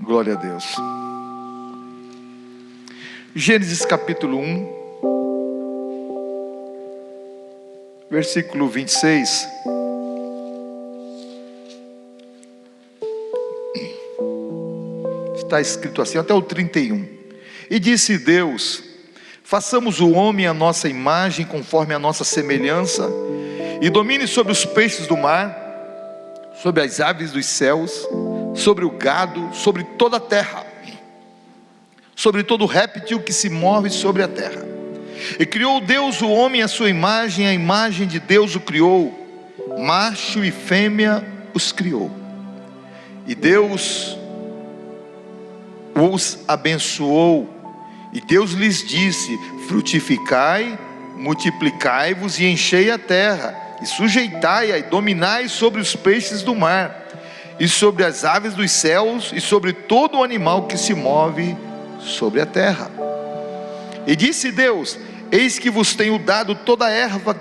Glória a Deus. Gênesis capítulo 1, versículo 26. Está escrito assim, até o 31. E disse Deus: façamos o homem à nossa imagem, conforme a nossa semelhança, e domine sobre os peixes do mar, sobre as aves dos céus, sobre o gado, sobre toda a terra, sobre todo réptil que se move sobre a terra. E criou Deus o homem à sua imagem, a imagem de Deus o criou, macho e fêmea os criou. E Deus os abençoou, e Deus lhes disse: frutificai, multiplicai-vos e enchei a terra, e sujeitai-a e dominai sobre os peixes do mar, e sobre as aves dos céus, e sobre todo o animal que se move sobre a terra. E disse Deus: eis que vos tenho dado toda a erva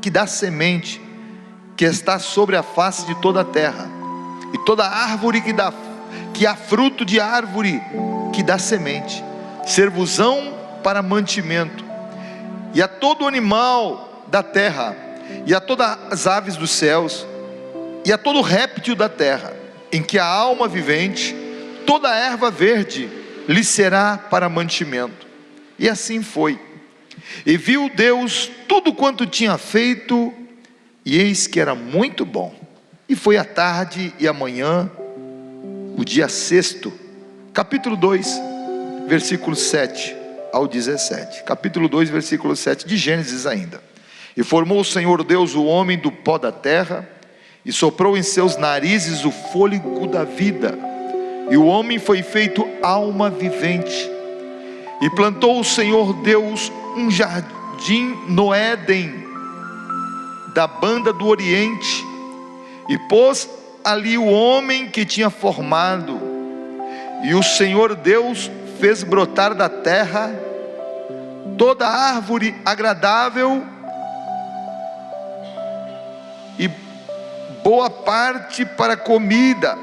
que dá semente, que está sobre a face de toda a terra, e toda árvore que há fruto de árvore que dá semente, servosão para mantimento, e a todo animal da terra, e a todas as aves dos céus, e a todo réptil da terra, em que há alma vivente, toda a erva verde lhe será para mantimento. E assim foi. E viu Deus tudo quanto tinha feito, e eis que era muito bom. E foi a tarde e a manhã, o dia sexto. Capítulo 2, versículo 7 ao 17. Capítulo 2, versículo 7 de Gênesis ainda. E formou o Senhor Deus o homem do pó da terra, e soprou em seus narizes o fôlego da vida, e o homem foi feito alma vivente. E plantou o Senhor Deus um jardim no Éden, da banda do Oriente, e pôs ali o homem que tinha formado. E o Senhor Deus fez brotar da terra toda árvore agradável e boa parte para comida,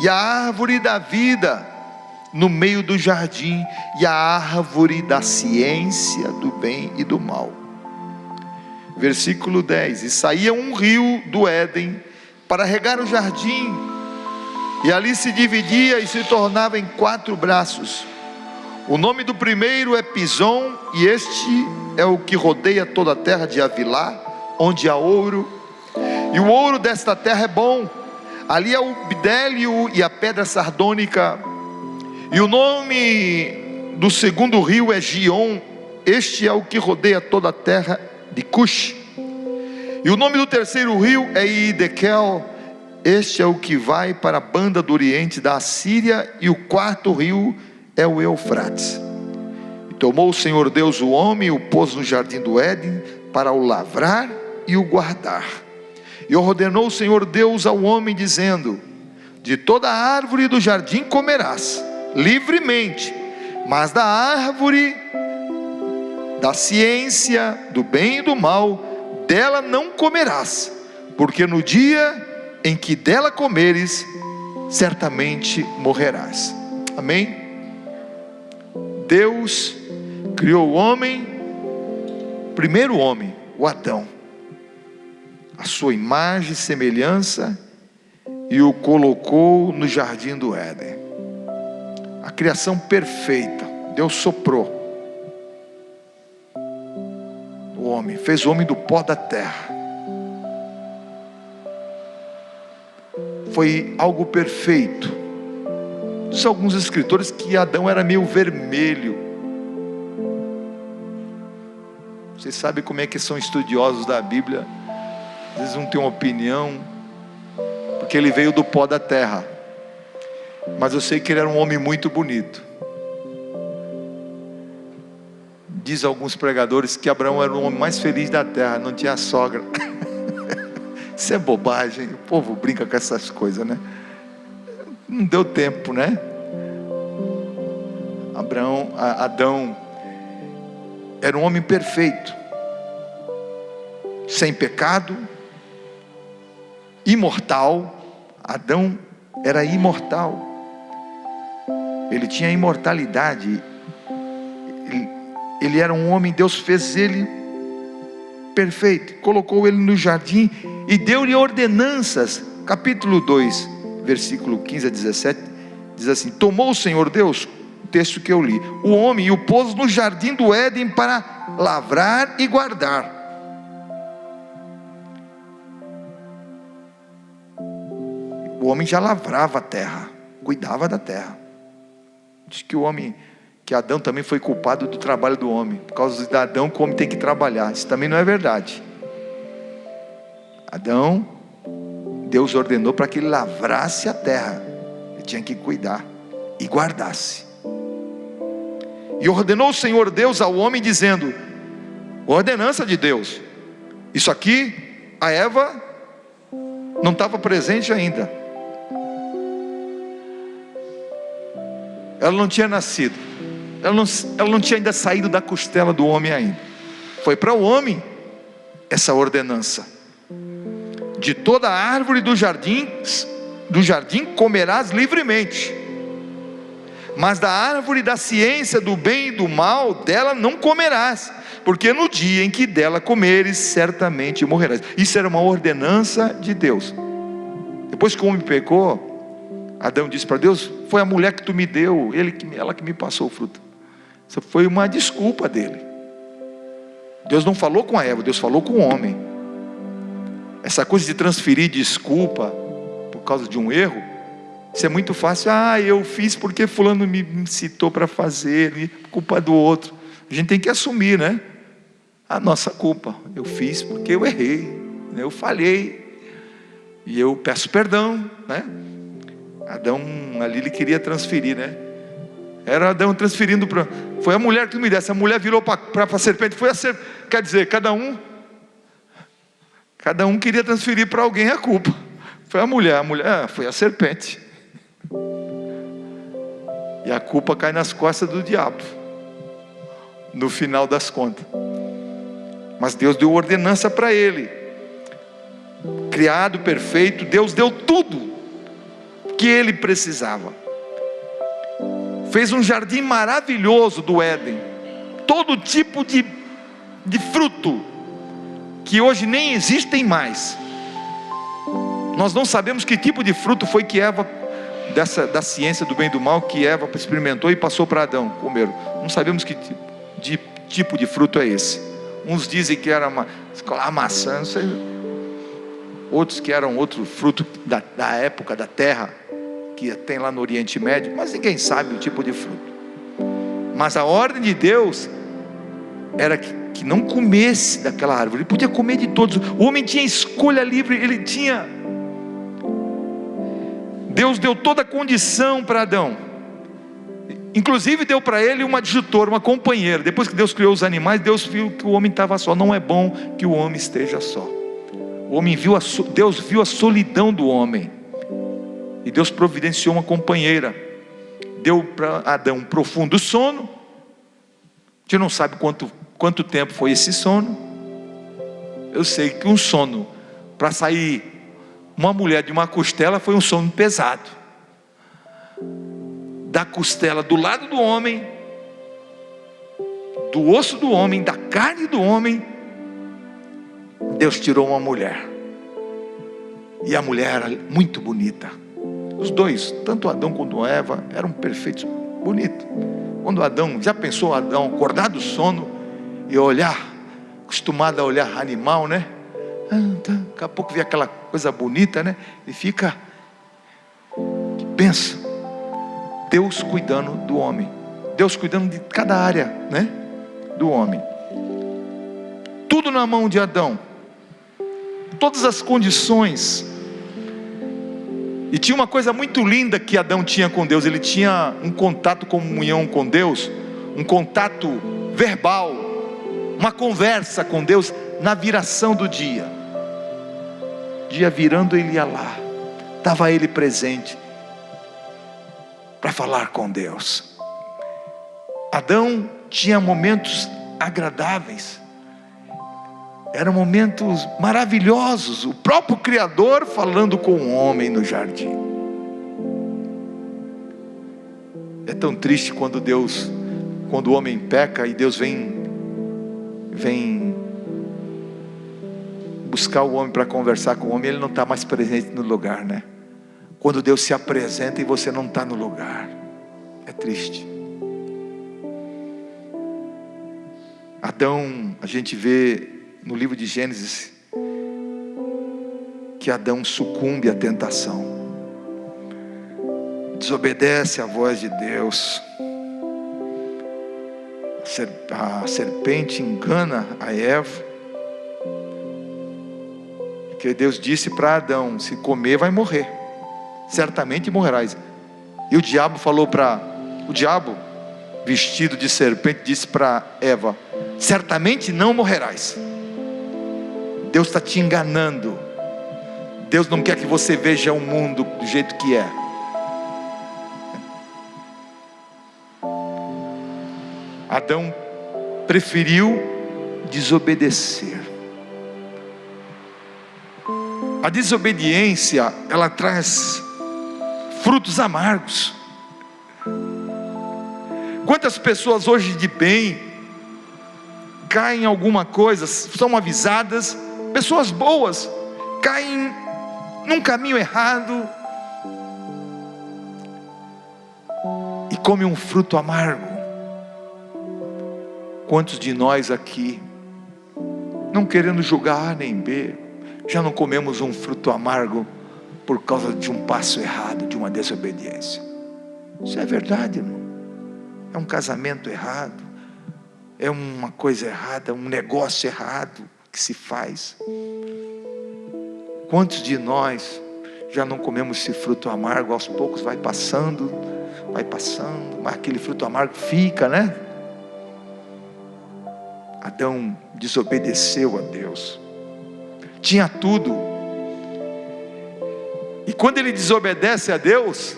e a árvore da vida no meio do jardim, e a árvore da ciência do bem e do mal. Versículo 10. E saía um rio do Éden para regar o jardim, e ali se dividia e se tornava em 4 braços. O nome do primeiro é Pison, e este é o que rodeia toda a terra de Havilá, onde há ouro, e o ouro desta terra é bom. Ali é o bidélio e a pedra sardônica. E o nome do segundo rio é Gion, este é o que rodeia toda a terra de Cush. E o nome do terceiro rio é Idekel, este é o que vai para a banda do oriente da Assíria. E o quarto rio é o Eufrates. E tomou o Senhor Deus o homem e o pôs no jardim do Éden para o lavrar e o guardar. E ordenou o Senhor Deus ao homem, dizendo: de toda árvore do jardim comerás livremente, mas da árvore da ciência do bem e do mal, dela não comerás, porque no dia em que dela comeres, certamente morrerás. Amém? Deus criou o homem, primeiro homem, o Adão, a sua imagem e semelhança, e o colocou no jardim do Éden. A criação perfeita. Deus soprou o homem, fez o homem do pó da terra. Foi algo perfeito. Diz alguns escritores que Adão era meio vermelho. Vocês sabem como é que são estudiosos da Bíblia. Às vezes não tem uma opinião, porque ele veio do pó da terra. Mas eu sei que ele era um homem muito bonito. Diz alguns pregadores que Abraão era o homem mais feliz da terra, não tinha sogra. Isso é bobagem, o povo brinca com essas coisas, né? Não deu tempo, né? Adão era um homem perfeito, sem pecado, imortal. Adão era imortal. ele tinha imortalidade, ele era um homem, Deus fez ele perfeito, colocou ele no jardim e deu-lhe ordenanças. Capítulo 2, versículo 15 a 17, diz assim: tomou o Senhor Deus, o texto que eu li, o homem e o pôs no jardim do Éden para lavrar e guardar. O homem já lavrava a terra, cuidava da terra. Diz que Adão também foi culpado do trabalho do homem. Por causa de Adão, o homem tem que trabalhar. Isso também não é verdade. Adão, Deus ordenou para que ele lavrasse a terra. Ele tinha que cuidar e guardasse. E ordenou o Senhor Deus ao homem dizendo, ordenança de Deus. Isso aqui, a Eva não estava presente ainda. Ela não tinha nascido. Ela não tinha ainda saído da costela do homem ainda. Foi para o homem essa ordenança: de toda a árvore do jardim comerás livremente, mas da árvore da ciência do bem e do mal, dela não comerás, porque no dia em que dela comeres, certamente morrerás. Isso era uma ordenança de Deus. Depois que o homem pecou, Adão disse para Deus: foi a mulher que tu me deu, ela que me passou o fruto. Isso foi uma desculpa dele. Deus não falou com a Eva, Deus falou com o homem. Essa coisa de transferir desculpa por causa de um erro, isso é muito fácil. Eu fiz porque fulano me incitou para fazer, culpa do outro. A gente tem que assumir, né? A nossa culpa. Eu fiz porque eu errei, eu falhei, e eu peço perdão, né? Adão ali, ele queria transferir, né? Era Adão transferindo para... Foi a mulher que me deu. Essa mulher virou para a serpente. Quer dizer, cada um queria transferir para alguém a culpa. Foi a mulher foi a serpente. E a culpa cai nas costas do diabo, no final das contas. Mas Deus deu ordenança para ele. Criado, perfeito, Deus deu tudo que ele precisava. Fez um jardim maravilhoso do Éden, todo tipo de fruto que hoje nem existem mais. Nós não sabemos que tipo de fruto foi que Eva, da ciência do bem e do mal, que Eva experimentou e passou para Adão comer. Não sabemos que tipo de fruto é esse. Uns dizem que era maçã, não sei. Outros que eram outro fruto da época da terra, que tem lá no Oriente Médio, mas ninguém sabe o tipo de fruto. Mas a ordem de Deus era que não comesse daquela árvore. Ele podia comer de todos. O homem tinha escolha livre. Deus deu toda a condição para Adão, inclusive deu para ele uma adjutora, uma companheira. Depois que Deus criou os animais, Deus viu que o homem estava só. Não é bom que o homem esteja só. Deus viu a solidão do homem, e Deus providenciou uma companheira. Deu para Adão um profundo sono. A gente não sabe quanto tempo foi esse sono. Eu sei que um sono, para sair uma mulher de uma costela, foi um sono pesado. Da costela do lado do homem, do osso do homem, da carne do homem, Deus tirou uma mulher. E a mulher era muito bonita. Os dois, tanto Adão quanto Eva, eram perfeitos, bonitos. Quando Adão, já pensou Adão acordar do sono e olhar, acostumado a olhar animal, né? Daqui a pouco vê aquela coisa bonita, né? E fica, que benção. Deus cuidando do homem, Deus cuidando de cada área, né? Do homem. Tudo na mão de Adão, todas as condições. E tinha uma coisa muito linda que Adão tinha com Deus. Ele tinha um contato, comunhão com Deus, um contato verbal, uma conversa com Deus na viração do dia. Dia virando, ele ia lá, estava ele presente para falar com Deus. Adão tinha momentos agradáveis, eram momentos maravilhosos. O próprio Criador falando com o homem no jardim. É tão triste quando o homem peca e Deus vem buscar o homem para conversar com o homem, ele não está mais presente no lugar, né? Quando Deus se apresenta e você não está no lugar, é triste. Adão, a gente vê no livro de Gênesis que Adão sucumbe à tentação, desobedece à voz de Deus. A serpente engana a Eva, porque Deus disse para Adão: se comer vai morrer, certamente morrerás. E o diabo vestido de serpente, disse para Eva: certamente não morrerás. Deus está te enganando. Deus não quer que você veja o mundo do jeito que é. Adão preferiu desobedecer. A desobediência, ela traz frutos amargos. Quantas pessoas hoje de bem caem em alguma coisa, são avisadas, pessoas boas caem num caminho errado e comem um fruto amargo. Quantos de nós aqui, não querendo julgar A nem B, já não comemos um fruto amargo por causa de um passo errado, de uma desobediência? Isso é verdade, irmão. É um casamento errado, é uma coisa errada, um negócio errado que se faz. Quantos de nós já não comemos esse fruto amargo? Aos poucos vai passando, mas aquele fruto amargo fica, né? Adão desobedeceu a Deus, tinha tudo, e quando ele desobedece a Deus,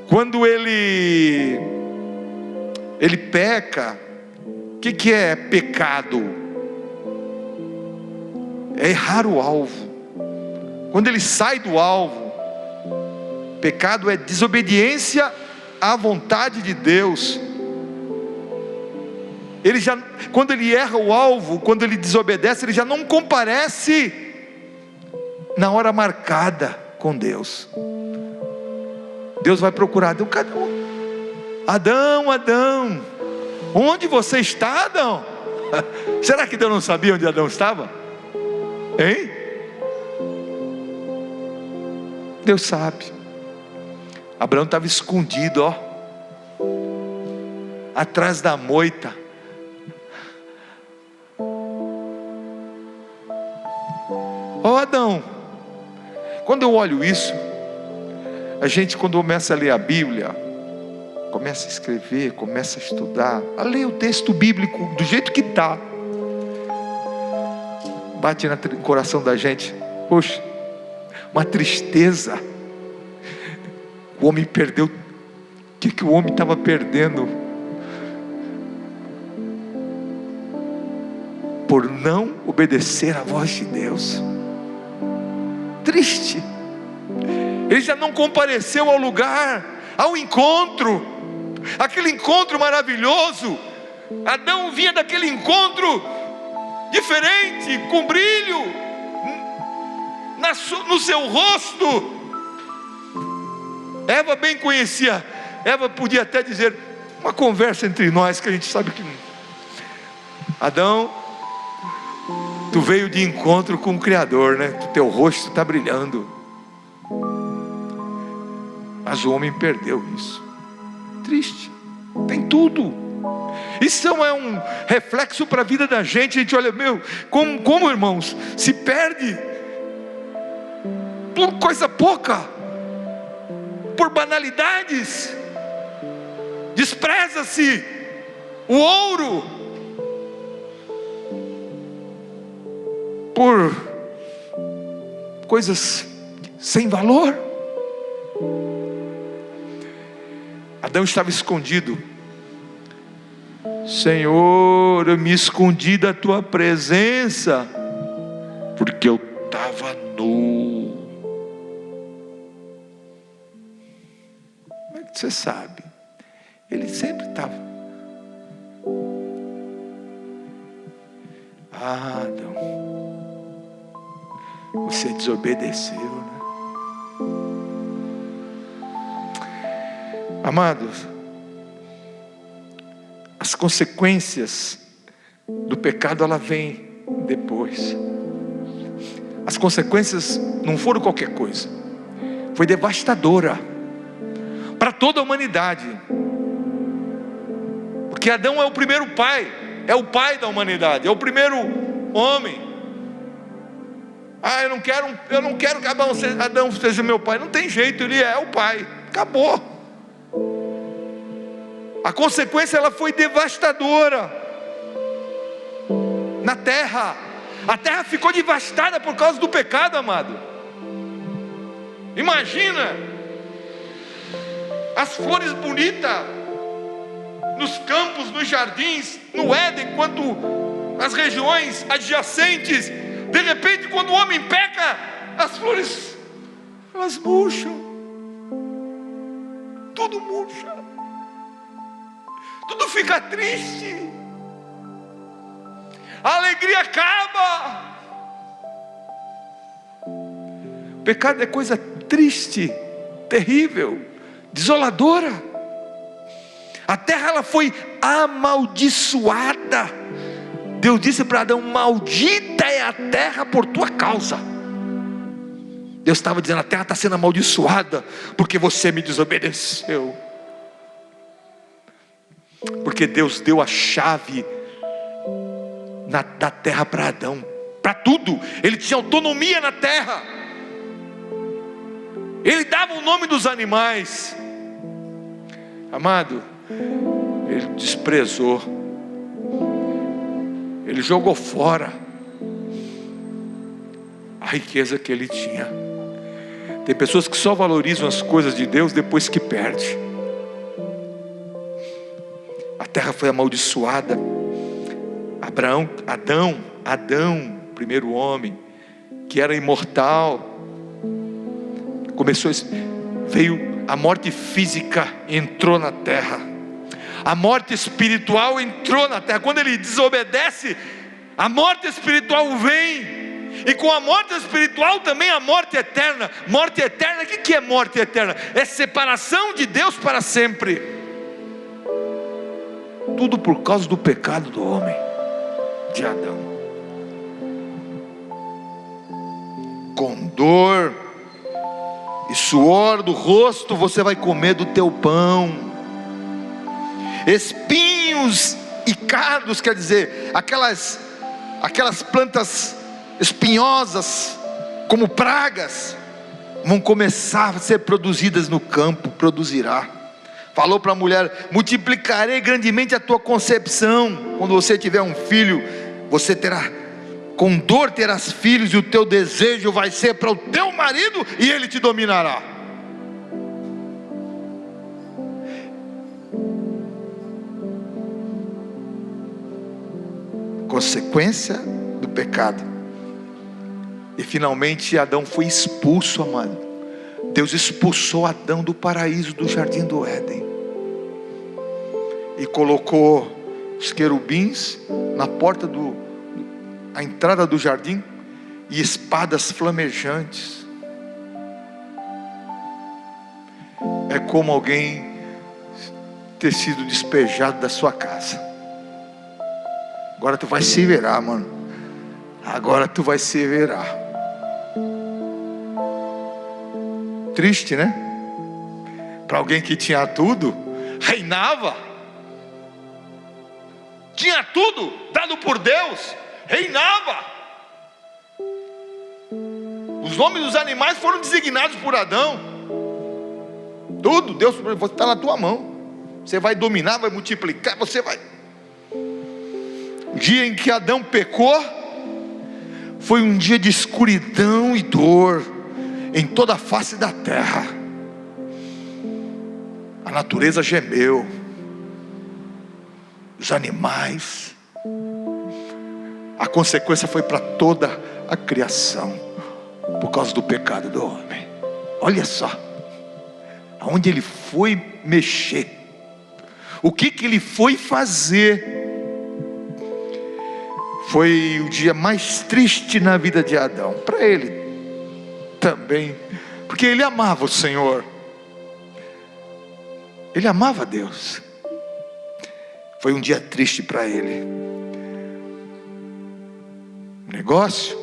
quando ele peca, o que é pecado? É errar o alvo. Quando ele sai do alvo, pecado é desobediência à vontade de Deus. Quando ele erra o alvo, quando ele desobedece, ele já não comparece na hora marcada com Deus. Deus vai procurar Adão, Adão, onde você está, Adão? Será que Deus não sabia onde Adão estava? Hein? Deus sabe. Abraão estava escondido, atrás da moita. Adão, quando eu olho isso, a gente, quando começa a ler a Bíblia, começa a escrever, começa a estudar, a ler o texto bíblico do jeito que está, bate no coração da gente, poxa, uma tristeza. O homem perdeu. O que o homem estava perdendo por não obedecer à voz de Deus? Triste. Ele já não compareceu ao lugar, ao encontro, aquele encontro maravilhoso. Adão vinha daquele encontro diferente, com brilho no seu rosto. Eva bem conhecia. Eva podia até dizer, uma conversa entre nós, que a gente sabe que Adão, tu veio de encontro com o Criador, né? Teu rosto está brilhando. Mas o homem perdeu isso. Triste. Tem tudo. Isso é um reflexo para a vida da gente. A gente olha, como irmãos, se perde por coisa pouca, por banalidades. Despreza-se o ouro por coisas sem valor. Adão estava escondido. Senhor, eu me escondi da tua presença, porque eu estava nu. Como é que você sabe? Ele sempre estava. Adão, você desobedeceu, né? Amados, as consequências do pecado, ela vem depois. As consequências não foram qualquer coisa, foi devastadora para toda a humanidade, porque Adão é o primeiro pai, é o pai da humanidade, é o primeiro homem. Eu não quero que Adão seja meu pai. Não tem jeito, ele é o pai, acabou. A consequência, ela foi devastadora na terra. A terra ficou devastada por causa do pecado, amado. Imagina as flores bonitas nos campos, nos jardins, no Éden, quanto nas regiões adjacentes. De repente, quando o homem peca, as flores, elas murcham. Tudo murcha. Tudo fica triste. A alegria acaba. O pecado é coisa triste, terrível, desoladora. A terra, ela foi amaldiçoada. Deus disse para Adão: maldita é a terra por tua causa. Deus estava dizendo: a terra está sendo amaldiçoada porque você me desobedeceu. Porque Deus deu a chave da terra para Adão, para tudo. Ele tinha autonomia na terra. Ele dava o nome dos animais. Amado, ele desprezou, ele jogou fora a riqueza que ele tinha. Tem pessoas que só valorizam as coisas de Deus depois que perde. A terra foi amaldiçoada. Adão, primeiro homem, que era imortal, veio a morte física, entrou na terra. A morte espiritual entrou na terra. Quando ele desobedece, a morte espiritual vem. E com a morte espiritual também a morte eterna. Morte eterna, o que é morte eterna? É separação de Deus para sempre. Tudo por causa do pecado do homem, de Adão. Com dor e suor do rosto você vai comer do teu pão. Espinhos e cardos, quer dizer, aquelas plantas espinhosas, como pragas, vão começar a ser produzidas no campo. Produzirá. Falou para a mulher: multiplicarei grandemente a tua concepção. Quando você tiver um filho, você terá, com dor terás filhos, e o teu desejo vai ser para o teu marido, e ele te dominará. Consequência do pecado. E finalmente Adão foi expulso, amado. Deus expulsou Adão do paraíso, do jardim do Éden, e colocou os querubins na porta a entrada do jardim, e espadas flamejantes. É como alguém ter sido despejado da sua casa. Agora tu vai se virar, mano. Agora tu vai se virar. Triste, né? Para alguém que tinha tudo, reinava, tinha tudo dado por Deus, reinava. Os nomes dos animais foram designados por Adão. Tudo, Deus, você está na tua mão. Você vai dominar, vai multiplicar, você vai. O dia em que Adão pecou foi um dia de escuridão e dor em toda a face da terra. A natureza gemeu, os animais. A consequência foi para toda a criação, por causa do pecado do homem. Olha só, aonde ele foi mexer, O que ele foi fazer? Foi o dia mais triste na vida de Adão, para ele também, porque ele amava o Senhor, ele amava Deus. Foi um dia triste para ele. O negócio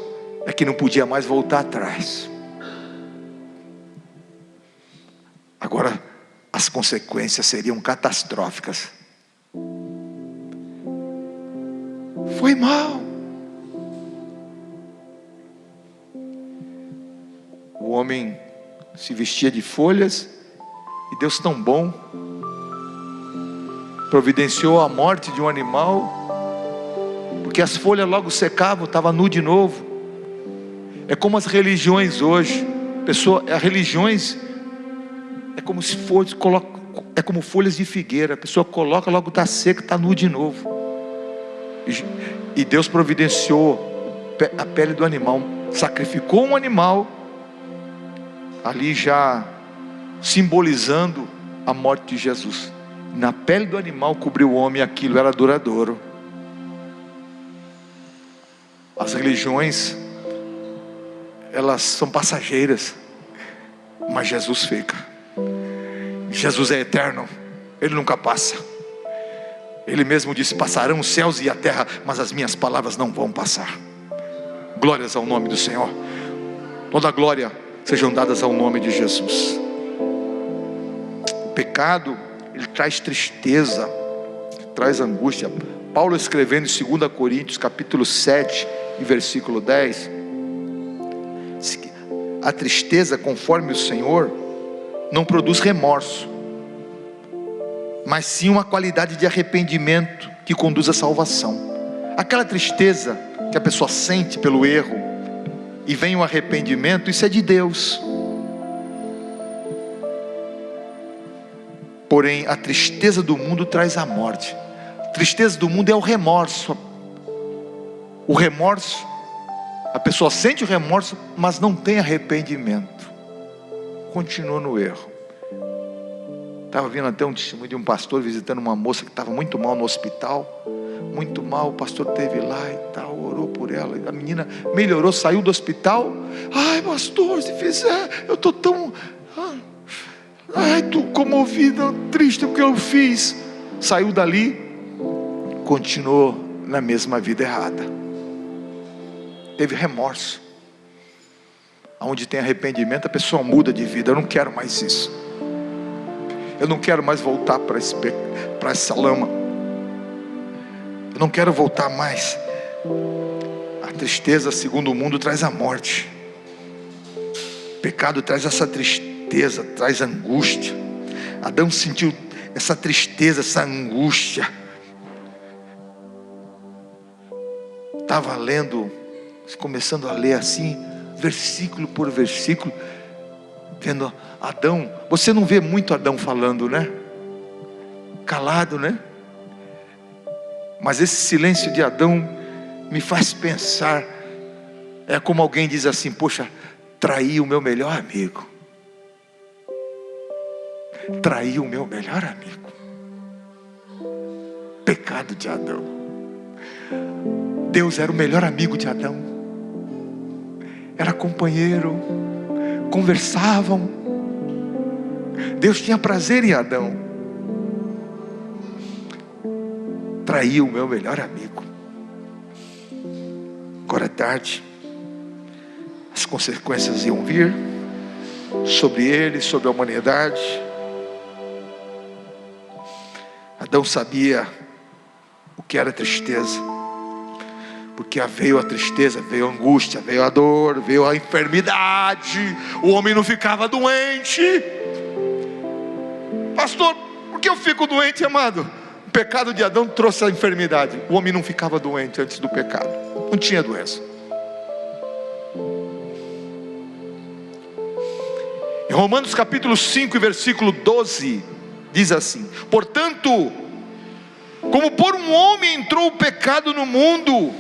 é que não podia mais voltar atrás. Agora as consequências seriam catastróficas. Foi mal. O homem se vestia de folhas, e Deus, tão bom, providenciou a morte de um animal, porque as folhas logo secavam, estava nu de novo. É como as religiões hoje. As religiões é como se fosse, é como folhas de figueira. A pessoa coloca, logo está seca, está nu de novo. E Deus providenciou a pele do animal, sacrificou um animal, ali já simbolizando a morte de Jesus. Na pele do animal cobriu o homem, aquilo era duradouro. As religiões, elas são passageiras, mas Jesus fica. Jesus é eterno, Ele nunca passa. Ele mesmo disse: passarão os céus e a terra, mas as minhas palavras não vão passar. Glórias ao nome do Senhor. Toda glória sejam dadas ao nome de Jesus. O pecado, ele traz tristeza, traz angústia. Paulo, escrevendo em 2 Coríntios capítulo 7 e versículo 10, diz que a tristeza, conforme o Senhor, não produz remorso, mas sim uma qualidade de arrependimento que conduz à salvação. Aquela tristeza que a pessoa sente pelo erro e vem o arrependimento, isso é de Deus. Porém, a tristeza do mundo traz a morte. A tristeza do mundo é o remorso. O remorso, a pessoa sente o remorso, mas não tem arrependimento, continua no erro. Estava vendo até um testemunho de um pastor visitando uma moça que estava muito mal no hospital. Muito mal, o pastor esteve lá e tal, orou por ela. A menina melhorou, saiu do hospital. Ai, pastor, se fizer, eu estou tão... Ai, estou comovida, triste o que eu fiz. Saiu dali, continuou na mesma vida errada. Teve remorso. Onde tem arrependimento, a pessoa muda de vida. Eu não quero mais isso. Eu não quero mais voltar para essa lama. Eu não quero voltar mais. A tristeza, segundo o mundo, traz a morte. O pecado traz essa tristeza, traz angústia. Adão sentiu essa tristeza, essa angústia. Estava lendo, começando a ler assim, versículo por versículo, vendo Adão. Você não vê muito Adão falando, né? Calado, né? Mas esse silêncio de Adão me faz pensar. É como alguém diz assim: poxa, traí o meu melhor amigo. Traí o meu melhor amigo. Pecado de Adão. Deus era o melhor amigo de Adão. Era companheiro, conversavam. Deus tinha prazer em Adão. Traiu o meu melhor amigo. Agora é tarde. As consequências iam vir sobre ele, sobre a humanidade. Adão sabia o que era tristeza, porque veio a tristeza, veio a angústia, veio a dor, veio a enfermidade. O homem não ficava doente. Pastor, por que eu fico doente, amado? O pecado de Adão trouxe a enfermidade. O homem não ficava doente antes do pecado, não tinha doença. Em Romanos capítulo 5 e versículo 12 diz assim: portanto, como por um homem entrou o pecado no mundo,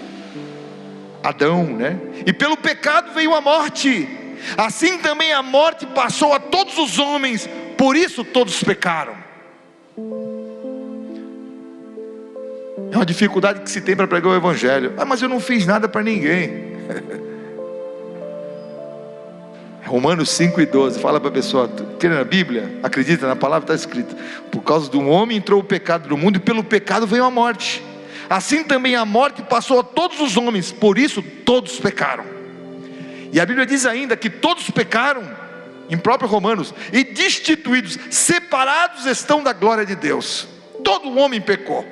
Adão, né? E pelo pecado veio a morte, assim também a morte passou a todos os homens, por isso todos pecaram. É uma dificuldade que se tem para pregar o evangelho. Ah, mas eu não fiz nada para ninguém. Romanos 5:12, fala para a pessoa: crê na Bíblia, acredita na palavra, está escrito: por causa do homem entrou o pecado no mundo, e pelo pecado veio a morte. Assim também a morte passou a todos os homens, por isso todos pecaram. E a Bíblia diz ainda que todos pecaram, em próprio Romanos, e destituídos, separados estão da glória de Deus. Todo homem pecou,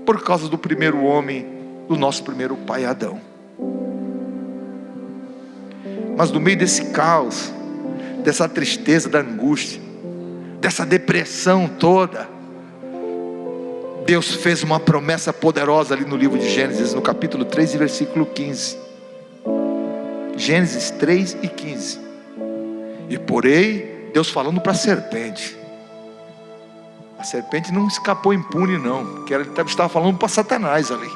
por causa do primeiro homem, do nosso primeiro pai Adão. Mas no meio desse caos, dessa tristeza, da angústia, dessa depressão toda, Deus fez uma promessa poderosa ali no livro de Gênesis, no capítulo 3 e versículo 15. Gênesis 3 e 15. E porém, Deus falando para a serpente. A serpente não escapou impune não, que ele estava falando para Satanás ali.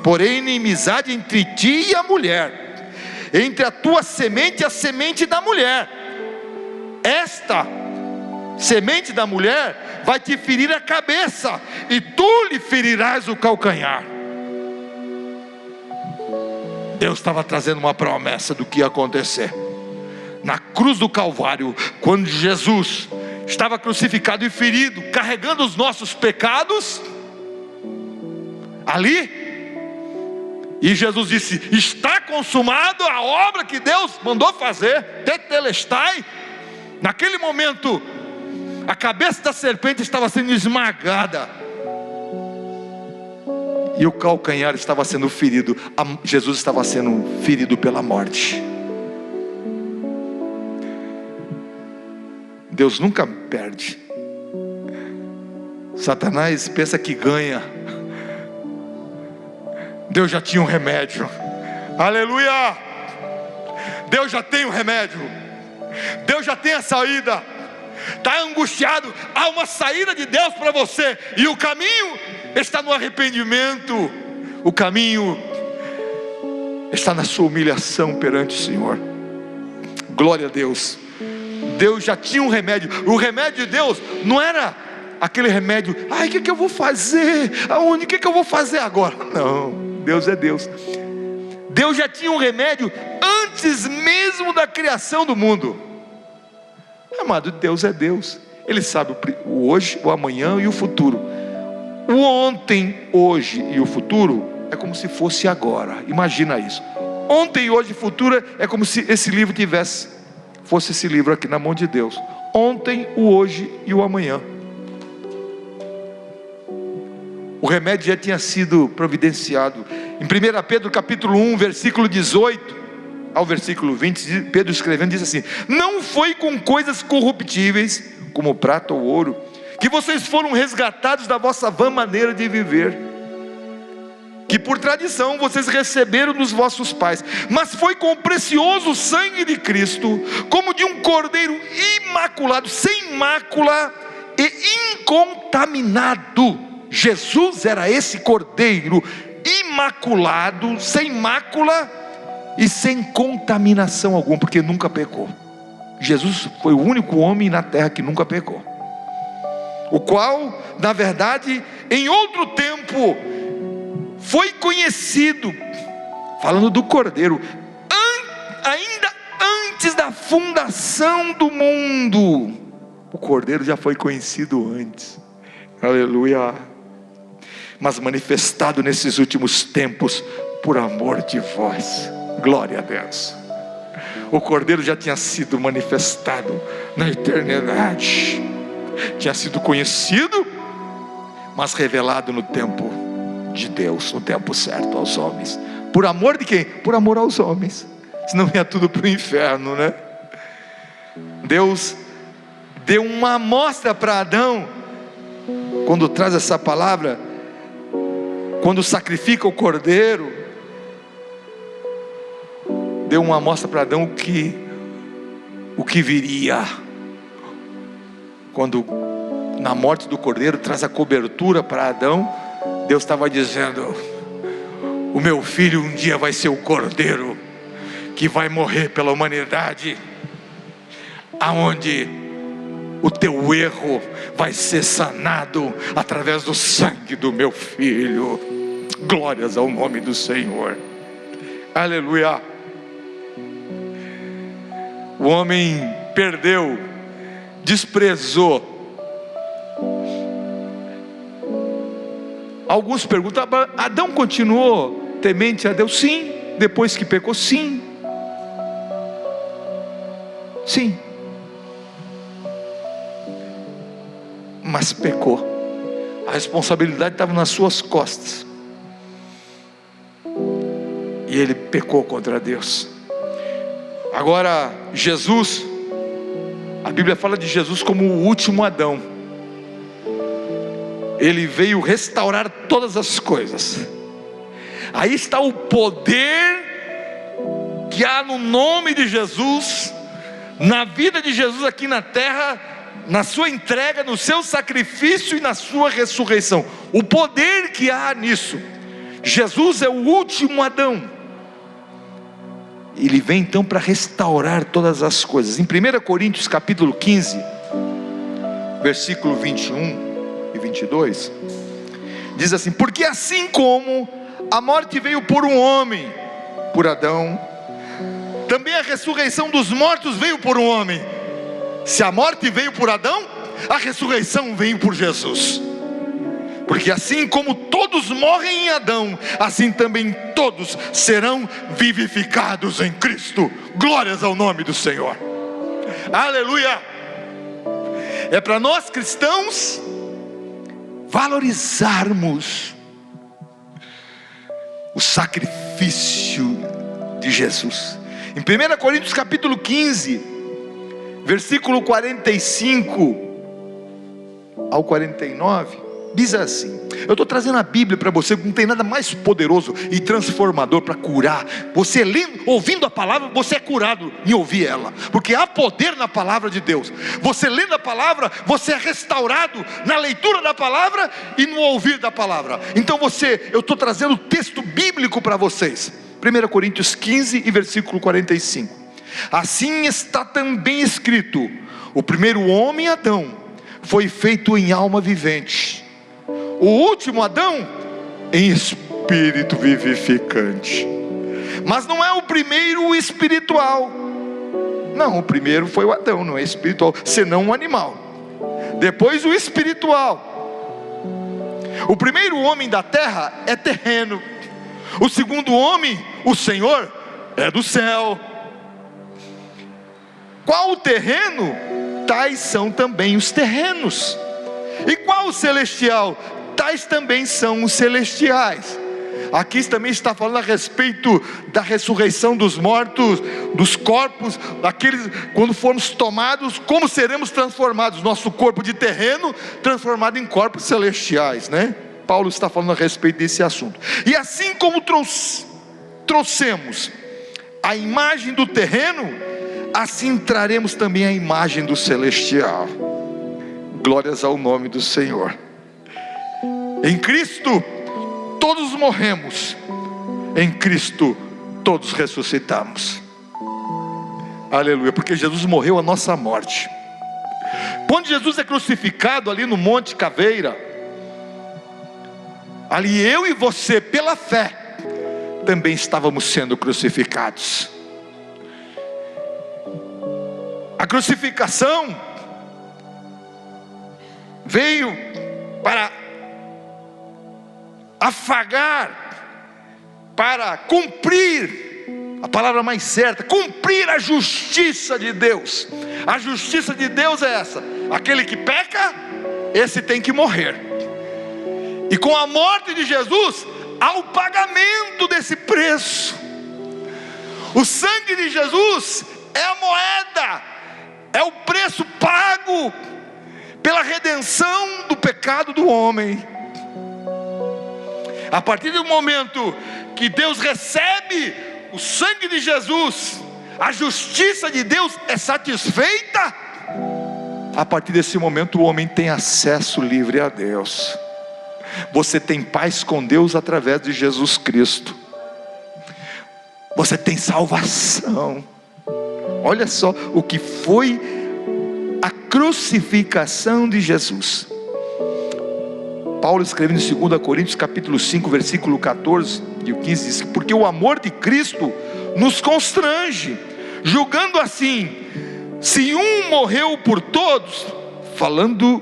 Porém, inimizade entre ti e a mulher, entre a tua semente e a semente da mulher. Esta semente da mulher vai te ferir a cabeça, e tu lhe ferirás o calcanhar. Deus estava trazendo uma promessa do que ia acontecer. Na cruz do Calvário, quando Jesus estava crucificado e ferido, carregando os nossos pecados, ali, e Jesus disse: está consumado a obra que Deus mandou fazer, tetelestai. Naquele momento, a cabeça da serpente estava sendo esmagada, e o calcanhar estava sendo ferido. Jesus estava sendo ferido pela morte. Deus nunca perde. Satanás pensa que ganha. Deus já tinha um remédio. Aleluia! Deus já tem um remédio. Deus já tem a saída. Está angustiado, há uma saída de Deus para você, e o caminho está no arrependimento. O caminho está na sua humilhação perante o Senhor. Glória a Deus. Deus já tinha um remédio. O remédio de Deus não era aquele remédio: ai, o que eu vou fazer? Aonde? O que eu vou fazer agora? Não, Deus é Deus. Deus já tinha um remédio antes mesmo da criação do mundo. Amado, Deus é Deus. Ele sabe o hoje, o amanhã e o futuro. O ontem, hoje e o futuro é como se fosse agora. Imagina isso. Ontem, hoje e futuro é como se esse livro fosse esse livro aqui na mão de Deus. Ontem, o hoje e o amanhã. O remédio já tinha sido providenciado. Em 1 Pedro capítulo 1, versículo 18 ao versículo 20, Pedro escrevendo diz assim: não foi com coisas corruptíveis, como prata ou ouro, que vocês foram resgatados da vossa vã maneira de viver, que por tradição vocês receberam dos vossos pais, mas foi com o precioso sangue de Cristo, como de um cordeiro imaculado, sem mácula e incontaminado. Jesus era esse cordeiro imaculado, sem mácula e sem contaminação alguma, porque nunca pecou. Jesus foi o único homem na terra que nunca pecou, o qual, na verdade, em outro tempo foi conhecido, falando do cordeiro, ainda antes da fundação do mundo. O cordeiro já foi conhecido antes. Aleluia. Mas manifestado nesses últimos tempos por amor de vós. Glória a Deus. O cordeiro já tinha sido manifestado na eternidade, tinha sido conhecido, mas revelado no tempo de Deus, no tempo certo aos homens. Por amor de quem? Por amor aos homens. Senão ia tudo para o inferno, né? Deus deu uma amostra para Adão quando traz essa palavra, quando sacrifica o cordeiro. Deu uma amostra para Adão o que viria. Quando na morte do cordeiro traz a cobertura para Adão, Deus estava dizendo: o meu filho um dia vai ser o cordeiro que vai morrer pela humanidade, aonde o teu erro vai ser sanado através do sangue do meu filho. Glórias ao nome do Senhor. Aleluia. O homem perdeu, desprezou. Alguns perguntam: Adão continuou temente a Deus? Sim. Depois que pecou? Sim. Sim. Mas pecou. A responsabilidade estava nas suas costas. E ele pecou contra Deus. Agora, Jesus, a Bíblia fala de Jesus como o último Adão. Ele veio restaurar todas as coisas. Aí está o poder que há no nome de Jesus, na vida de Jesus aqui na terra, na sua entrega, no seu sacrifício e na sua ressurreição. O poder que há nisso. Jesus é o último Adão. Ele vem então para restaurar todas as coisas. Em 1 Coríntios capítulo 15, versículo 21 e 22, diz assim: porque assim como a morte veio por um homem, por Adão, também a ressurreição dos mortos veio por um homem. Se a morte veio por Adão, a ressurreição veio por Jesus. Porque assim como todos morrem em Adão, assim também todos serão vivificados em Cristo. Glórias ao nome do Senhor. Aleluia. É para nós cristãos valorizarmos o sacrifício de Jesus. Em 1 Coríntios capítulo 15, versículo 45 ao 49, diz assim. Eu estou trazendo a Bíblia para você, não tem nada mais poderoso e transformador para curar. Você lendo, ouvindo a palavra, você é curado em ouvir ela, porque há poder na palavra de Deus. Você lendo a palavra, você é restaurado na leitura da palavra e no ouvir da palavra. Então eu estou trazendo o texto bíblico para vocês. 1 Coríntios 15 e versículo 45. Assim está também escrito: o primeiro homem, Adão, foi feito em alma vivente. O último Adão, em espírito vivificante. Mas não é o primeiro o espiritual. Não, o primeiro foi o Adão, não é espiritual, senão um animal. Depois o espiritual. O primeiro homem da terra é terreno. O segundo homem, o Senhor, é do céu. Qual o terreno? Tais são também os terrenos. E qual o celestial? Tais também são os celestiais. Aqui também está falando a respeito da ressurreição dos mortos, dos corpos, daqueles, quando formos tomados, como seremos transformados, nosso corpo de terreno, transformado em corpos celestiais, né? Paulo está falando a respeito desse assunto. E assim como trouxemos a imagem do terreno, assim traremos também a imagem do celestial. Glórias ao nome do Senhor. Em Cristo todos morremos, em Cristo todos ressuscitamos. Aleluia, porque Jesus morreu a nossa morte. Quando Jesus é crucificado ali no Monte Caveira, ali eu e você, pela fé, também estávamos sendo crucificados. A crucificação veio para afagar, para cumprir, a palavra mais certa, cumprir a justiça de Deus. A justiça de Deus é essa: aquele que peca, esse tem que morrer. E com a morte de Jesus, há o pagamento desse preço. O sangue de Jesus é a moeda, é o preço pago pela redenção do pecado do homem. A partir do momento que Deus recebe o sangue de Jesus, a justiça de Deus é satisfeita. A partir desse momento o homem tem acesso livre a Deus. Você tem paz com Deus através de Jesus Cristo. Você tem salvação. Olha só o que foi a crucificação de Jesus. Paulo, escrevendo em 2 Coríntios capítulo 5, versículo 14 e o 15, diz: porque o amor de Cristo nos constrange, julgando assim: se um morreu por todos, falando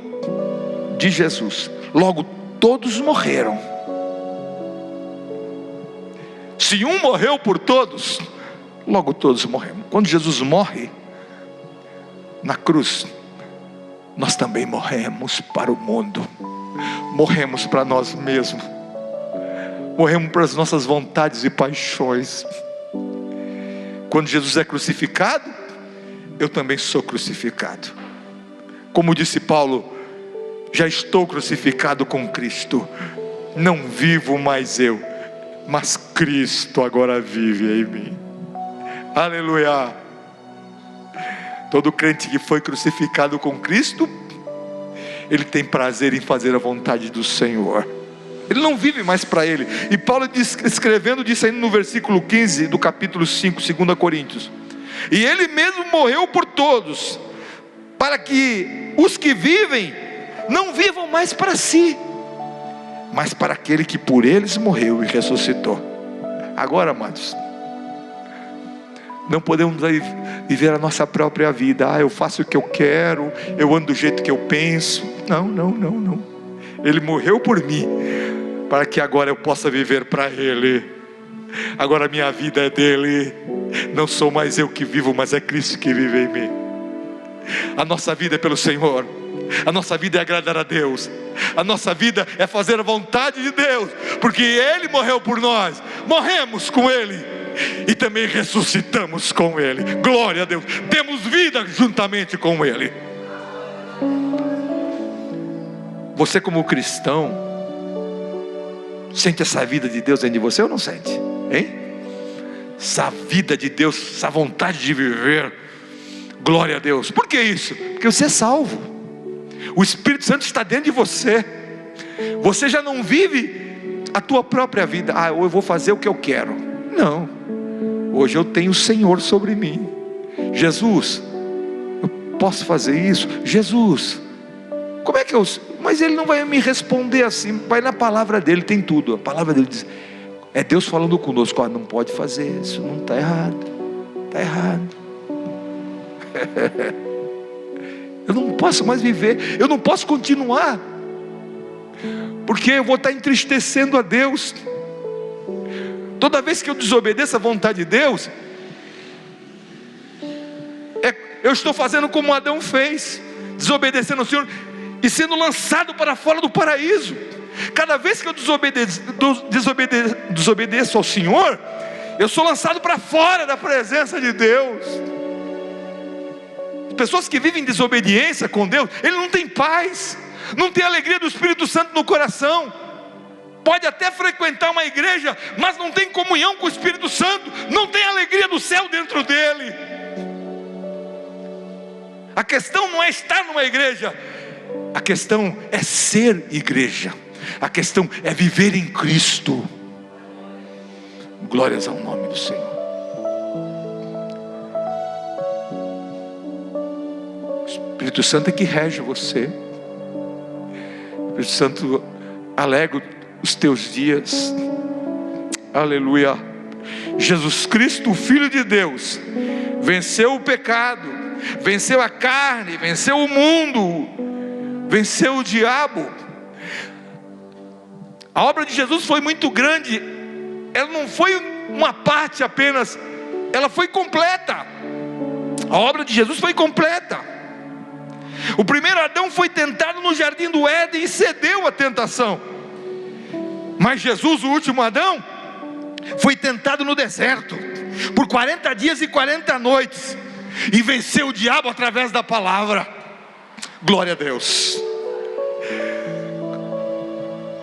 de Jesus, logo todos morreram. Se um morreu por todos, logo todos morremos. Quando Jesus morre na cruz, nós também morremos para o mundo, morremos para nós mesmos, morremos para as nossas vontades e paixões. Quando Jesus é crucificado, eu também sou crucificado. Como disse Paulo: já estou crucificado com Cristo, não vivo mais eu, mas Cristo agora vive em mim. Aleluia. Todo crente que foi crucificado com Cristo, ele tem prazer em fazer a vontade do Senhor. Ele não vive mais para ele. E Paulo escrevendo disso ainda no versículo 15 do capítulo 5, 2 Coríntios: e ele mesmo morreu por todos, para que os que vivem não vivam mais para si, mas para aquele que por eles morreu e ressuscitou. Agora, amados, não podemos viver a nossa própria vida. Eu faço o que eu quero, eu ando do jeito que eu penso. Não. Ele morreu por mim, para que agora eu possa viver para Ele. Agora a minha vida é dele. Não sou mais eu que vivo, mas é Cristo que vive em mim. A nossa vida é pelo Senhor. A nossa vida é agradar a Deus. A nossa vida é fazer a vontade de Deus, porque Ele morreu por nós. Morremos com Ele e também ressuscitamos com Ele. Glória a Deus. Temos vida juntamente com Ele. Você, como cristão, sente essa vida de Deus dentro de você ou não sente? Hein? Essa vida de Deus, essa vontade de viver. Glória a Deus. Por que isso? Porque você é salvo. O Espírito Santo está dentro de você. Você já não vive a tua própria vida. Ou eu vou fazer o que eu quero. Não. Hoje eu tenho o Senhor sobre mim. Jesus, eu posso fazer isso? Jesus, como é que eu... Mas Ele não vai me responder assim. Vai na palavra dEle, tem tudo. A palavra dEle diz... É Deus falando conosco: não pode fazer isso, não está errado. Está errado. Eu não posso mais viver, eu não posso continuar, porque eu vou estar entristecendo a Deus. Toda vez que eu desobedeço a vontade de Deus, eu estou fazendo como Adão fez, desobedecendo ao Senhor e sendo lançado para fora do paraíso. Cada vez que eu desobedeço ao Senhor, eu sou lançado para fora da presença de Deus. Pessoas que vivem em desobediência com Deus, ele não tem paz, não tem alegria do Espírito Santo no coração. Pode até frequentar uma igreja, mas não tem comunhão com o Espírito Santo, não tem alegria do céu dentro dele. A questão não é estar numa igreja, a questão é ser igreja, a questão é viver em Cristo. Glórias ao nome do Senhor. O Espírito Santo é que rege você. O Espírito Santo alegra os teus dias. Aleluia. Jesus Cristo, o Filho de Deus, venceu o pecado, venceu a carne, venceu o mundo, venceu o diabo. A obra de Jesus foi muito grande. Ela não foi uma parte apenas, ela foi completa. A obra de Jesus foi completa. O primeiro Adão foi tentado no jardim do Éden e cedeu à tentação. Mas Jesus, o último Adão, foi tentado no deserto por 40 dias e 40 noites e venceu o diabo através da palavra. Glória a Deus.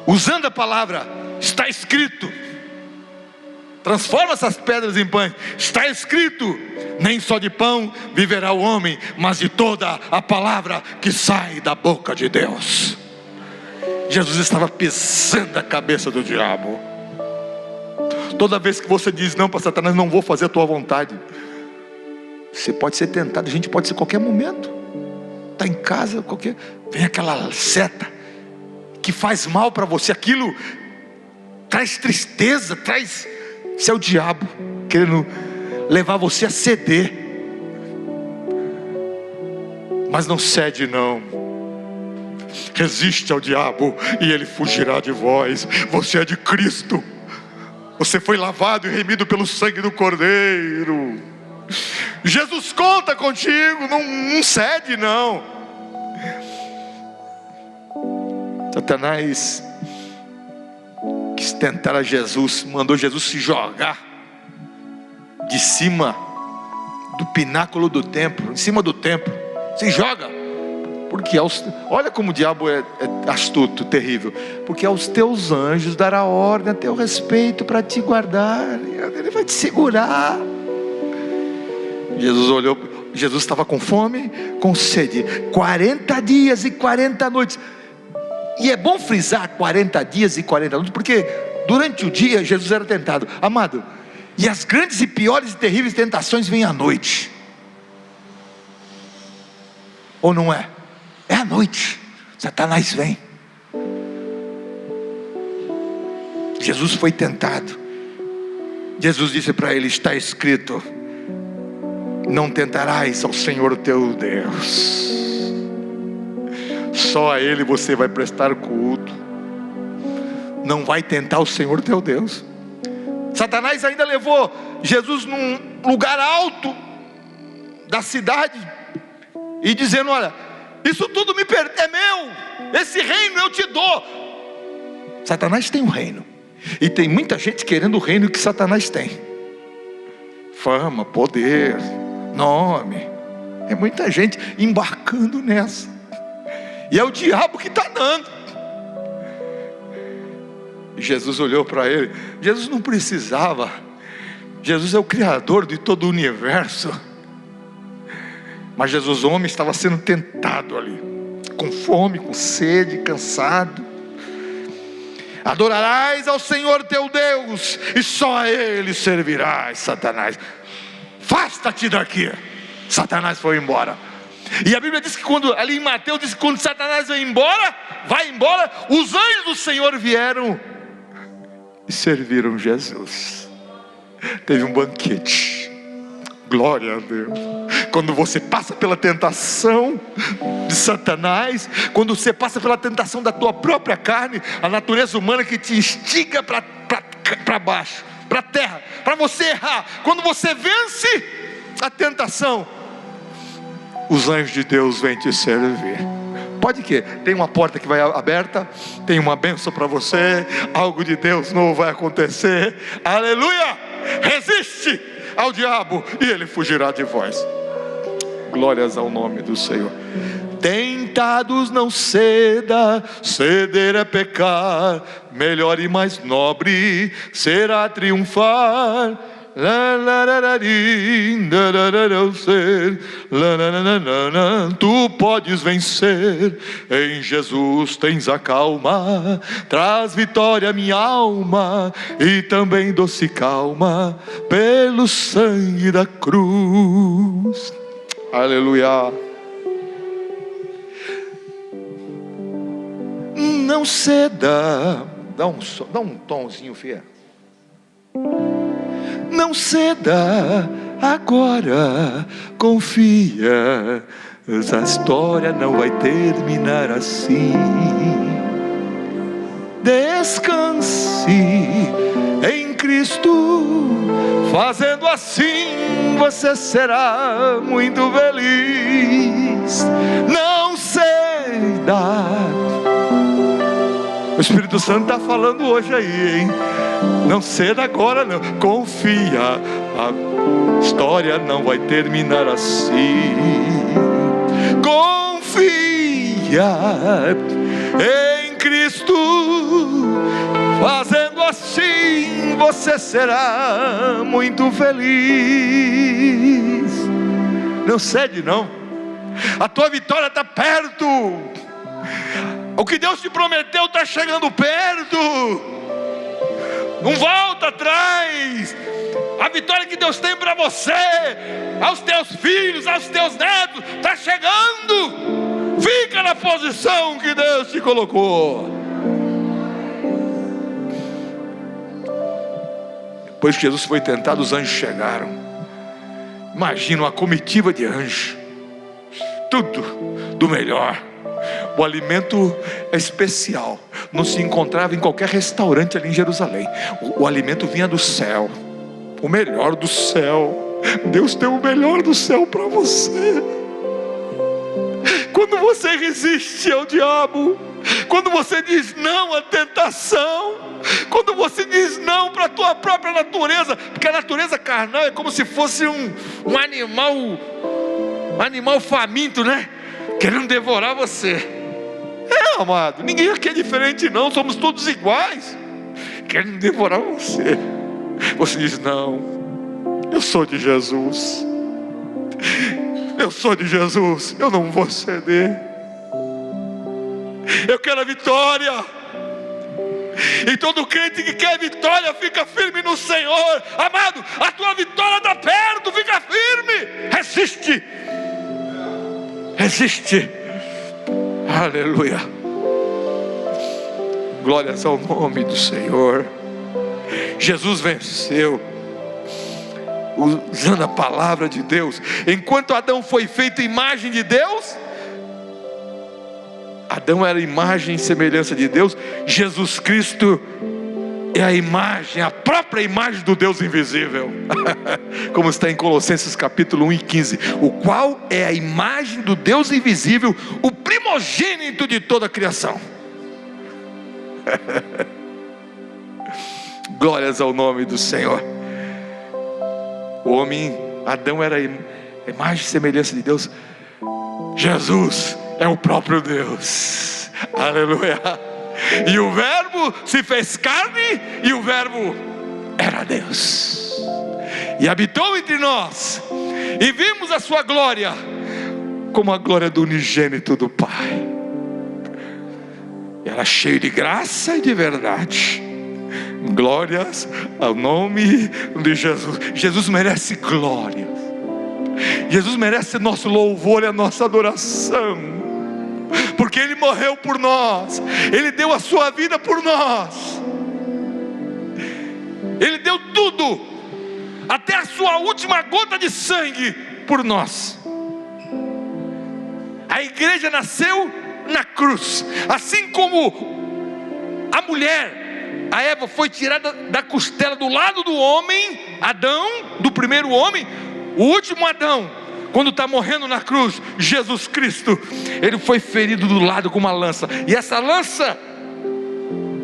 Usando a palavra, está escrito. Transforma essas pedras em pães. Está escrito: nem só de pão viverá o homem, mas de toda a palavra que sai da boca de Deus. Jesus estava pisando a cabeça do diabo. Toda vez que você diz não para Satanás, não vou fazer a tua vontade, você pode ser tentado. A gente pode ser a qualquer momento. Está em casa, vem aquela seta que faz mal para você, aquilo traz tristeza, isso é o diabo querendo levar você a ceder. Mas não cede não. Resiste ao diabo e ele fugirá de vós. Você é de Cristo. Você foi lavado e remido pelo sangue do Cordeiro. Jesus conta contigo. Não cede não. Satanás quis tentar a Jesus, mandou Jesus se jogar de cima do pináculo do templo, em cima do templo. Se joga, porque olha como o diabo é astuto, terrível. Porque aos teus anjos dará ordem a teu respeito para te guardar. Ele vai te segurar. Jesus olhou, Jesus estava com fome, com sede, 40 dias e 40 noites. E é bom frisar 40 dias e 40 noites, porque durante o dia Jesus era tentado, amado. E as grandes e piores e terríveis tentações vêm à noite. Ou não é? É à noite. Satanás vem. Jesus foi tentado. Jesus disse para ele: está escrito: não tentarás ao Senhor teu Deus. Só a Ele você vai prestar culto. Não vai tentar o Senhor teu Deus. Satanás ainda levou Jesus num lugar alto da cidade e dizendo: olha, isso tudo é meu, esse reino eu te dou. Satanás tem um reino, e tem muita gente querendo o reino que Satanás tem: fama, poder, nome. É muita gente embarcando nessa, e é o diabo que está dando. Jesus olhou para ele. Jesus não precisava. Jesus é o Criador de todo o universo. Mas Jesus, homem, estava sendo tentado ali, com fome, com sede, cansado. Adorarás ao Senhor teu Deus, e só a Ele servirás. Satanás, afasta-te daqui. Satanás foi embora. E a Bíblia diz que ali em Mateus diz que quando Satanás vai embora, os anjos do Senhor vieram e serviram Jesus. Teve um banquete. Glória a Deus. Quando você passa pela tentação de Satanás, quando você passa pela tentação da tua própria carne, a natureza humana que te instiga para baixo, para a terra, para você errar, quando você vence a tentação, os anjos de Deus vêm te servir. Pode que tem uma porta que vai aberta, tem uma bênção para você, algo de Deus novo vai acontecer. Aleluia! Resiste ao diabo e ele fugirá de vós. Glórias ao nome do Senhor. Tentados não ceda, ceder é pecar. Melhor e mais nobre será triunfar. Tu podes vencer, em Jesus tens a calma. Traz vitória à minha alma, e também doce calma, pelo sangue da cruz. Aleluia. Não ceda. Dá um tomzinho, filha. Não ceda agora, confia, essa história não vai terminar assim. Descanse em Cristo, fazendo assim você será muito feliz. Não ceda. O Espírito Santo está falando hoje aí, hein? Não ceda agora não, confia, a história não vai terminar assim. Confia em Cristo, fazendo assim você será muito feliz. Não cede não, a tua vitória está perto. O que Deus te prometeu está chegando perto. Não volta atrás. A vitória que Deus tem para você, aos teus filhos, aos teus netos, está chegando. Fica na posição que Deus te colocou. Depois que Jesus foi tentado, os anjos chegaram. Imagina uma comitiva de anjos, tudo do melhor. O alimento é especial, não se encontrava em qualquer restaurante ali em Jerusalém. O alimento vinha do céu, o melhor do céu. Deus tem o melhor do céu para você. Quando você resiste ao diabo, quando você diz não à tentação, quando você diz não para a tua própria natureza, porque a natureza carnal é como se fosse um animal faminto, né? Querendo devorar você. Amado, ninguém aqui é diferente não, somos todos iguais, querendo devorar você. Você diz não, eu sou de Jesus, eu sou de Jesus, eu não vou ceder, eu quero a vitória. E todo crente que quer vitória fica firme no Senhor. Amado, a tua vitória está perto, fica firme, resiste, resiste. Aleluia, glórias ao nome do Senhor. Jesus venceu, usando a palavra de Deus. Enquanto Adão foi feito imagem de Deus, Adão era imagem e semelhança de Deus. Jesus Cristo é a imagem, a própria imagem do Deus invisível. Como está em Colossenses capítulo 1 e 15. O qual é a imagem do Deus invisível, o primogênito de toda a criação. Glórias ao nome do Senhor. O homem, Adão era a imagem e semelhança de Deus. Jesus é o próprio Deus. Aleluia. E o verbo se fez carne, e o verbo era Deus, e habitou entre nós, e vimos a sua glória, como a glória do unigênito do Pai. Era cheio de graça e de verdade. Glórias ao nome de Jesus. Jesus merece glória, Jesus merece nosso louvor e a nossa adoração, porque Ele morreu por nós, Ele deu a sua vida por nós, Ele deu tudo, até a sua última gota de sangue por nós. A igreja nasceu na cruz, assim como a mulher, a Eva, foi tirada da costela do lado do homem, Adão, do primeiro homem. O último Adão, quando está morrendo na cruz, Jesus Cristo, ele foi ferido do lado com uma lança, e essa lança,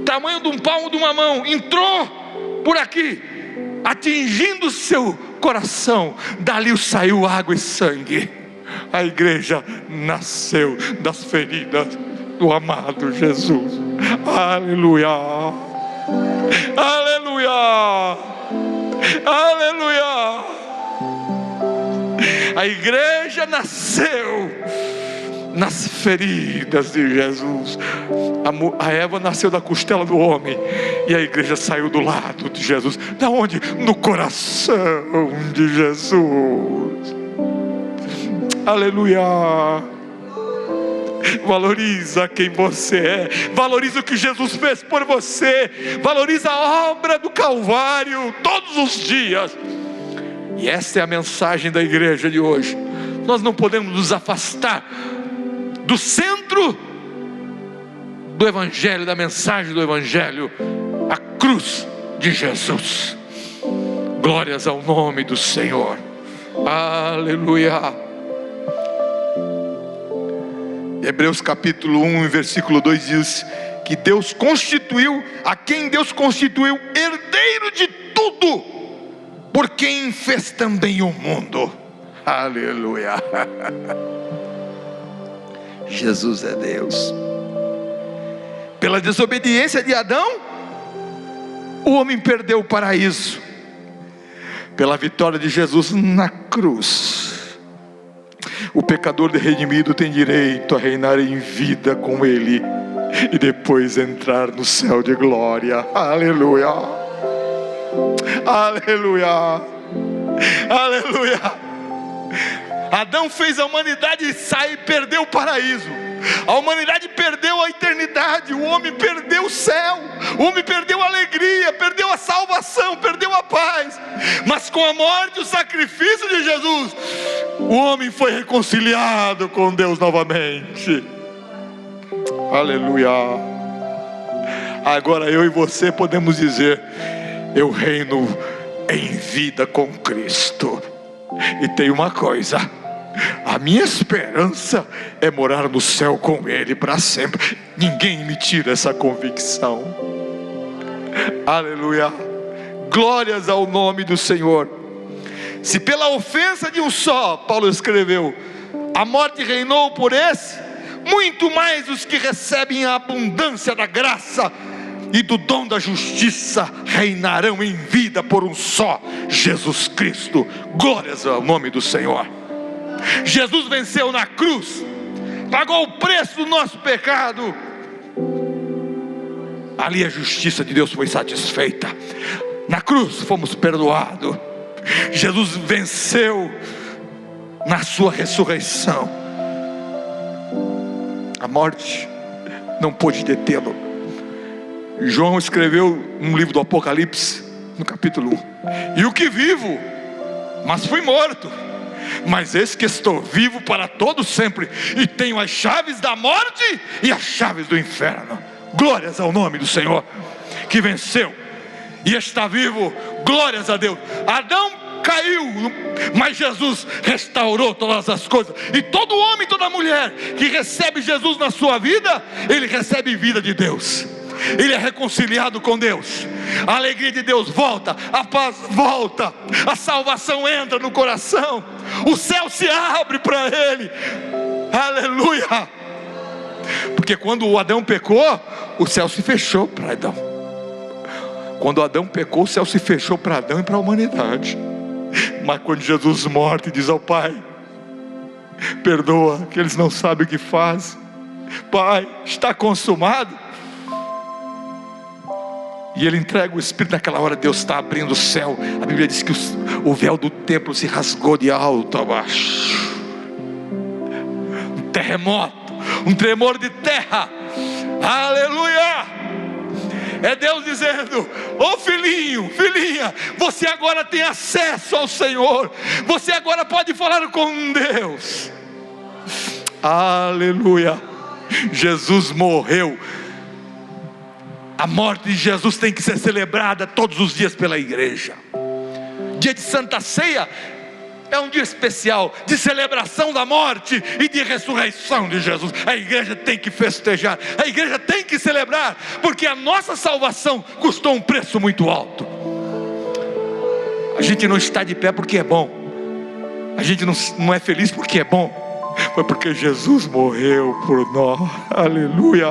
tamanho de um palmo de uma mão, entrou por aqui, atingindo o seu coração. Dali saiu água e sangue. A igreja nasceu das feridas do amado Jesus. Aleluia, aleluia, aleluia. A igreja nasceu nas feridas de Jesus. A Eva nasceu da costela do homem, e a igreja saiu do lado de Jesus. Da onde? No coração de Jesus. Aleluia. Valoriza quem você é, valoriza o que Jesus fez por você, valoriza a obra do Calvário todos os dias. E esta é a mensagem da igreja de hoje. Nós não podemos nos afastar do centro do Evangelho, da mensagem do Evangelho, a cruz de Jesus. Glórias ao nome do Senhor. Aleluia. Hebreus capítulo 1, versículo 2 diz que Deus constituiu, a quem Deus constituiu herdeiro de tudo, por quem fez também o mundo. Aleluia. Jesus é Deus. Pela desobediência de Adão, o homem perdeu o paraíso. Pela vitória de Jesus na cruz, o pecador redimido tem direito a reinar em vida com Ele, e depois entrar no céu de glória. Aleluia, aleluia, aleluia. Adão fez a humanidade sair, perdeu o paraíso. A humanidade perdeu a eternidade. O homem perdeu o céu. O homem perdeu a alegria, perdeu a salvação, perdeu a paz. Mas com a morte e o sacrifício de Jesus, o homem foi reconciliado com Deus novamente. Aleluia. Agora eu e você podemos dizer: eu reino em vida com Cristo. E tem uma coisa: a minha esperança é morar no céu com Ele para sempre. Ninguém me tira essa convicção. Aleluia. Glórias ao nome do Senhor. Se pela ofensa de um só, Paulo escreveu, a morte reinou por esse, muito mais os que recebem a abundância da graça e do dom da justiça reinarão em vida por um só, Jesus Cristo. Glórias ao nome do Senhor. Jesus venceu na cruz, pagou o preço do nosso pecado. Ali a justiça de Deus foi satisfeita. Na cruz fomos perdoados. Jesus venceu na sua ressurreição. A morte não pôde detê-lo. João escreveu no livro do Apocalipse, no capítulo 1: e o que vivo, mas fui morto, mas eis que estou vivo para todo sempre, e tenho as chaves da morte e as chaves do inferno. Glórias ao nome do Senhor, que venceu e está vivo. Glórias a Deus. Adão caiu, mas Jesus restaurou todas as coisas. E todo homem, toda mulher que recebe Jesus na sua vida, ele recebe vida de Deus. Ele é reconciliado com Deus. A alegria de Deus volta, a paz volta, a salvação entra no coração, o céu se abre para ele. Aleluia. Porque quando o Adão pecou, o céu se fechou para Adão. Quando Adão pecou, o céu se fechou para Adão e para a humanidade. Mas quando Jesus morre, diz ao Pai: perdoa, que eles não sabem o que fazem. Pai, está consumado. E ele entrega o Espírito. Naquela hora Deus está abrindo o céu. A Bíblia diz que o véu do templo se rasgou de alto a baixo. Um terremoto, um tremor de terra. Aleluia. É Deus dizendo: ô filhinho, filhinha, você agora tem acesso ao Senhor. Você agora pode falar com Deus. Aleluia. Jesus morreu. A morte de Jesus tem que ser celebrada todos os dias pela igreja. Dia de Santa Ceia é um dia especial de celebração da morte e de ressurreição de Jesus. A igreja tem que festejar, a igreja tem que celebrar, porque a nossa salvação custou um preço muito alto. A gente não está de pé porque é bom, a gente não é feliz porque é bom, foi porque Jesus morreu por nós. Aleluia.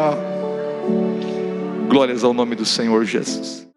Glórias ao nome do Senhor Jesus.